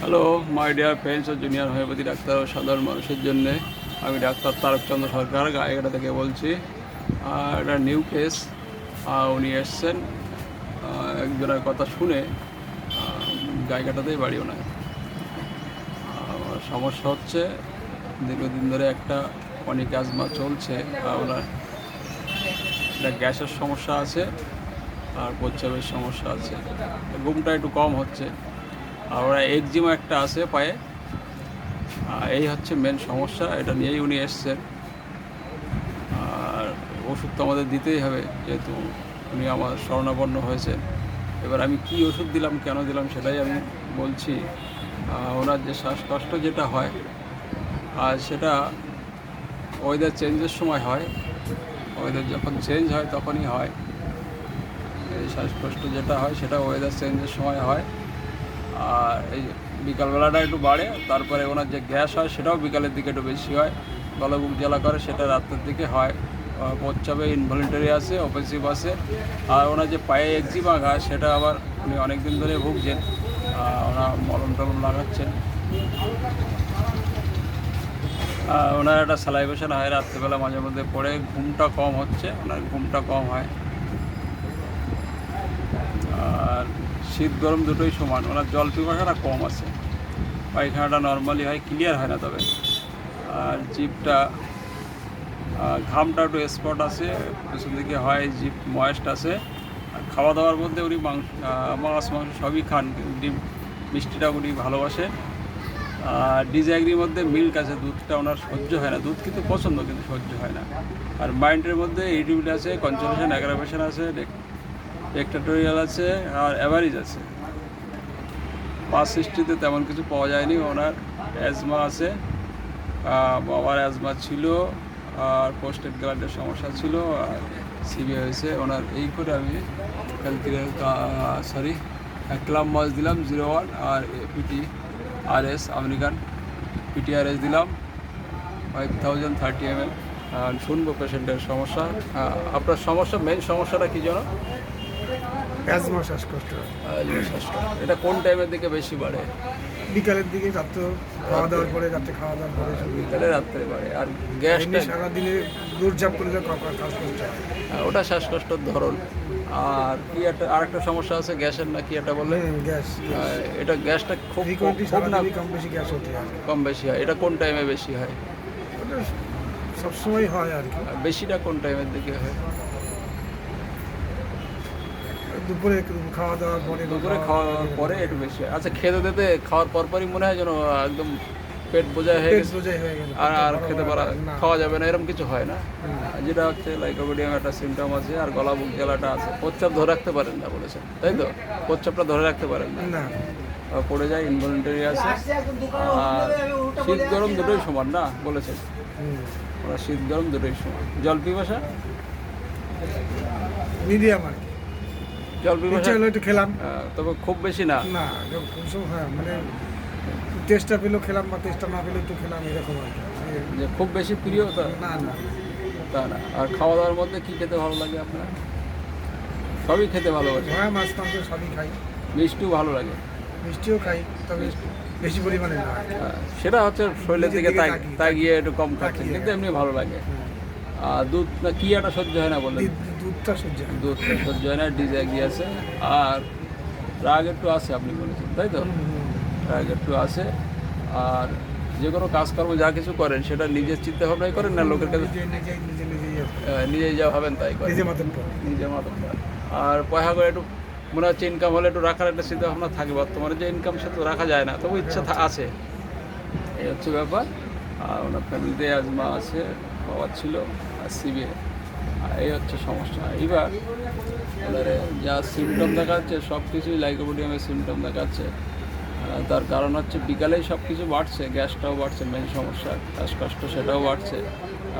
Hello my dear friends ও junior homoeopathy doctor ও সাধারণ মানুষের জন্যে আমি ডাক্তার তারকচন্দ্র সরকার গায়েঘাটা থেকে বলছি। একটা নিউ কেস, উনি এসছেন একজনের কথা শুনে। গায়েঘাটাতেই বাড়ি ওনার। সমস্যা হচ্ছে দীর্ঘদিন ধরে একটা অনেক অ্যাজমা চলছে, ওনার একটা গ্যাসের সমস্যা আছে আর প্রস্রাবের সমস্যা আছে, ঘুমটা একটু কম হচ্ছে, আর ওরা একজিমা একটা আছে পায়ে। এই হচ্ছে মেন সমস্যা, এটা নিয়েই উনি এসছেন। আর ওষুধ তো আমাদের দিতেই হবে, যেহেতু উনি আমার শরণাপন্ন হয়েছেন। এবার আমি কি ওষুধ দিলাম, কেন দিলাম, সেটাই আমি বলছি। ওনার যে শ্বাসকষ্ট যেটা হয়, আর সেটা ওয়েদার চেঞ্জের সময় হয়। ওয়েদার যখন চেঞ্জ হয় তখনই হয়। এই শ্বাসকষ্ট যেটা হয় সেটা ওয়েদার চেঞ্জের সময় হয়। আর এই বিকালবেলাটা একটু বাড়ে, তারপরে ওনার যে গ্যাস হয় সেটাও বিকালের দিকে একটু বেশি হয়। গলা বুক জ্বালা করে, সেটা রাতের দিকে হয়। প্রস্রাবে ইনভলিন্টারি আছে, অপেসিভ আছে। আর ওনার যে পায়ে একজিমা ঘা, সেটা আবার উনি অনেক দিন ধরে ভুগছেন। ওনার মলম টলম লাগাচ্ছেন। ওনার একটা স্যালাইভেশন হয় রাত্রিবেলা মাঝে মধ্যে পড়ে। ঘুমটা কম হচ্ছে, ওনার ঘুমটা কম হয়। আর শীত গরম দুটোই সমান। ওনার জল পিপাসাটা কম আছে, পায়খানাটা নর্মালি হয়, ক্লিয়ার হয় না তবে। আর জিভটা, ঘামটা একটু স্পট আছে, পেছন দিকে হয়, জিভ ময়েস্ট আছে। আর খাওয়া দাওয়ার মধ্যে উনি মাছ মাংস সবই খান, কিন্তু ডিম মিষ্টিটা উনি ভালোবাসেন। আর ডিজাগ্রির মধ্যে মিল্ক আছে, দুধটা ওনার সহ্য হয় না। দুধ কিন্তু পছন্দ, কিন্তু সহ্য হয় না। আর মাইন্ডের মধ্যে ইরিটেবিলিটি আছে, কনসেন্ট্রেশন অ্যাগ্রাভেশন আছে, ডিক্টেটোরিয়াল আছে, আর অ্যাভারেজ আছে। পাস হিস্ট্রিতে তেমন কিছু পাওয়া যায়নি। ওনার অ্যাজমা আছে, বাবার অ্যাজমা ছিল, আর পোস্টেড গ্ল্যান্ডের সমস্যা ছিল, আর সিবি হয়েছে ওনার। এই করে আমি এখান থেকে ক্লাব মাছ দিলাম 01, আর PTRS আমেরিকান PTRS দিলাম 5030 ml। শুনবো পেশেন্টের সমস্যা। আপনার সমস্যা, মেন সমস্যাটা কী যেন? অ্যাজমা শ্বাসকষ্ট। এটা কোন টাইমের দিকে বেশি বাড়ে? বিকালের দিকে, রাত্রে খাওয়া দাওয়ার পরে, রাত্রে খাওয়া দাওয়ার পরে বিকালে রাত্রে বাড়ে। আর গ্যাসটা সারাদিনে দৌড়ঝাঁপ করে কাজ করতে হয়। ওটা শ্বাসকষ্টর ধরন। আর কি একটা আরেকটা সমস্যা আছে গ্যাসের, না কি একটা বললেন? গ্যাস। এটা গ্যাসটা খুব না কম বেশি গ্যাস হতে হয়। কম বেশি হয়? এটা কোন টাইমে বেশি হয়? ওটা সবসময় হয় আর কি। বেশিটা কোন টাইমের দিকে হয়? দুপুরে খাওয়া দাওয়ার পরে। দুপুরে খাওয়ার পরে একটু বেশি হয়। আচ্ছা, খেতে দিতে খাওয়ার পরপরই মনে হয় যেন একদম পেট বোঝাই হয়ে গেছে, আর খেতে পারা, খাওয়া যাবে না, এরকম কিছু হয় না? যেটা হচ্ছে লাইকোপিডিয়াম একটা সিমটম আছে, আর গলা বুক জ্বালাটা আছে। প্রস্রাব ধরে রাখতে পারেন না বলেছেন, তাই তো? প্রস্রাবটা ধরে রাখতে পারেন না, পড়ে যায়, ইনভলিন্টারি আছে। আর শীত গরম দুটোই সমান না বলেছেন? ওরা শীত গরম দুটোই সমান। জল পিপাসা? মিডিয়াম আর কি। জল পিপাসা একটু খেলাম, তবে খুব বেশি না। না হ্যাঁ, মানে টেস্টটা পেলেও খেলাম, বা টেস্টটা না পেলেও একটু খেলাম, এরকম আর কি। যে খুব বেশি প্রিয় তা না না, তা না। আর খাওয়া দাওয়ার মধ্যে কী খেতে ভালো লাগে আপনার? সবই খেতে ভালোবাসে? হ্যাঁ, মাছ মাংস সবই খাই। মিষ্টিও ভালো লাগে? মিষ্টিও খাই, তবে বেশি পরিমাণে না। সেটা হচ্ছে শরীরের দিকে তাকিয়ে একটু কম খাচ্ছে, কিন্তু এমনি ভালো লাগে। আর দুধ না কি একটা সহ্য হয় না বললেন? দুধটা সহ্য হয় না, ডিজাগ্রি আছে। আর রাগ একটু আছে আপনি বলেছেন, তাই তো? রাগ একটু আছে। আর যে কোনো কাজকর্ম যা কিছু করেন সেটা নিজের চিন্তা ভাবনাই করেন, না লোকের কাছে নিজেই যা ভাবেন তাই করেন? নিজের মতন করেন। আর পয়সা করে একটু মনে হচ্ছে ইনকাম হলে একটু রাখার একটা চিন্তা ভাবনা থাকে। বর্তমানে যে ইনকাম সে তো রাখা যায় না, তবু ইচ্ছা আছে। এই হচ্ছে ব্যাপার। আর ওনার ফ্যামিলিতে অ্যাজমা আছে, বাবার ছিল, আর সিবি। এই হচ্ছে সমস্যা। এবার এবারে যা সিমটম দেখাচ্ছে সব কিছুই লাইকোপিডিয়ামের সিমটম দেখাচ্ছে। তার কারণ হচ্ছে বিকালেই সব কিছু বাড়ছে, গ্যাসটাও বাড়ছে, মেন সমস্যা শ্বাসকষ্ট সেটাও বাড়ছে।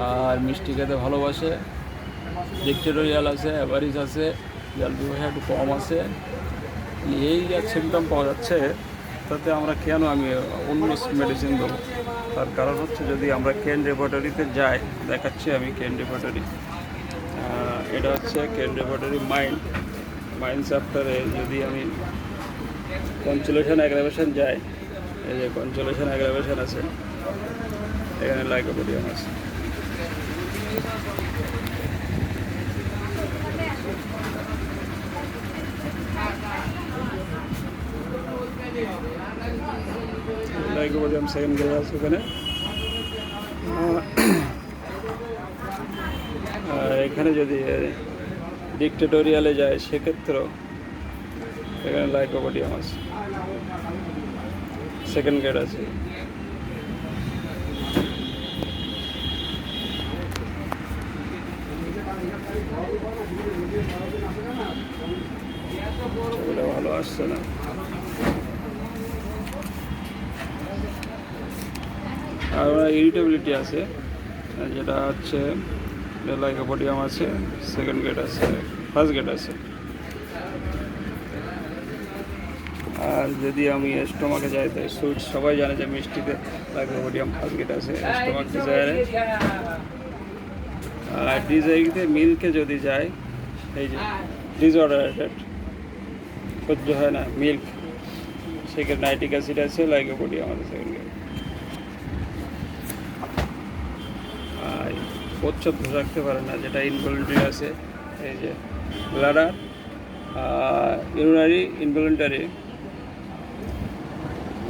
আর মিষ্টি খেতে ভালোবাসে, ডিক্টেটোরিয়াল আছে, অ্যাভারিজ আছে, জল পিপাসা একটু কম আছে। এই যা সিমটম পাওয়া যাচ্ছে, তাতে আমরা কেন আমি অন্য মেডিসিন দেবো? তার কারণ হচ্ছে যদি আমরা কেন রেপার্টরিতে যাই, দেখাচ্ছি আমি কেন রেপার্টরি। এটা হচ্ছে কেন রেপার্টরি মাইন্ড চ্যাপ্টারে যদি আমি কনসুলেশন অ্যাগ্রাভেশন যাই, এই যে কনসোলেশন অ্যাগ্রাভেশন আছে, এখানে লাইকোপোডিয়াম আছে। লাইকোপোডিয়াম সেকেন্ড গেট আছে ওখানে। আর এখানে যদি ডিক্টেটোরিয়ালে যায় সেক্ষেত্রেও এখানে লাইকোপোডিয়াম আছে, সেকেন্ড গেট আছে। ছবিটা ভালো আসছে না। আর ইরিটেবিলিটি আছে, যেটা হচ্ছে লাইকোপোডিয়াম আছে, সেকেন্ড গেট আছে, ফার্স্ট গেট আছে। আর যদি আমি স্টোমাকে যাই, তাই সুইট সবাই জানে যে মিষ্টিতে লাইকোপোডিয়াম ফার্স্ট গেট আছে স্টোমাক ডিজায়ারে। আর ডিজাইরিতে মিল্কে যদি যায়, এই যে ডিসঅর্ডারেটেড সহ্য হয় না মিল্ক, সেক্ষেত্রে নাইট্রিক অ্যাসিড আছে, লাইকোপোডিয়াম আছে সেকেন্ড গেট। আর প্রচ্ছদ ধরে রাখতে পারে না, যেটা ইনভলিউন্টারি আছে, এই যে ব্লাডার, ইউরিনারি ইনভলিউন্টারি,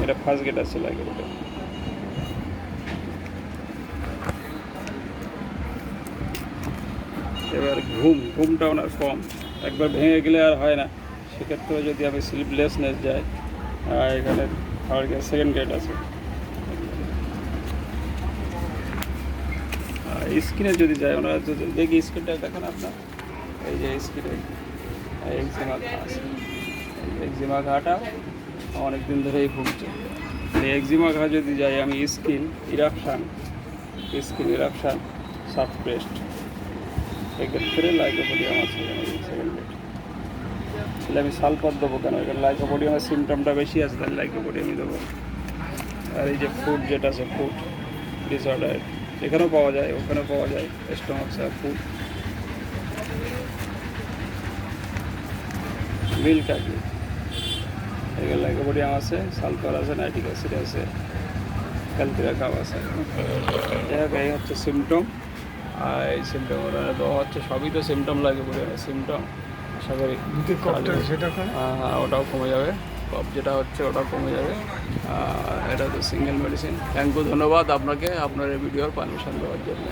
এটা ফার্স্ট গেট আছে লাইকোপোডিয়াম। এবার ঘুমটা ওনার কম, একবার ভেঙে গেলে আর হয় না, সেক্ষেত্রে যদি আমি স্লিপলেসনেস যাই, এখানে থার্ড গেট সেকেন্ড গেট আছে। স্কিনে যদি যায়, ওনারা দেখি স্কিনটা দেখেন আপনার, এই যে স্কিনে এক্সিমা ঘা আছে, এক্সিমা ঘাটা অনেক দিন ধরেই ভুগছে। এই এক্সিমা ঘা যদি যাই আমি, স্কিন ইরাপশান সাবপ্রেসড, এক্ষেত্রে লাইকোপোডিয়াম আছে সেকেন্ড গেট। তাহলে আমি সালফার দেবো কেন? এখানে লাইকোপোডিয়ামের সিমটমটা বেশি আছে, তাহলে লাইকোপোডিয়ামই দেবো। আর এই যে ফুড যেটা আছে, ফুড ডিসঅর্ডার, এখানেও পাওয়া যায়, ওখানেও পাওয়া যায়, স্টোমাক ফুড মিল্ক আর কি। এখানে লাইকোপোডিয়াম আছে, সালফার আছে, নাইট্রিক অ্যাসিড আছে, ক্যালসিয়াম আছে। এই হচ্ছে সিমটম। আর এই সিমটম দেওয়া হচ্ছে, সবই তো সিমটম লাইকোপোডিয়ামের সিমটম। আশা করি হ্যাঁ, ওটাও কমে যাবে, কফ যেটা হচ্ছে ওটাও কমে যাবে। এটা তো সিঙ্গেল মেডিসিন। থ্যাংক ইউ, ধন্যবাদ আপনাকে আপনার এই ভিডিওর পারমিশন দেওয়ার জন্য।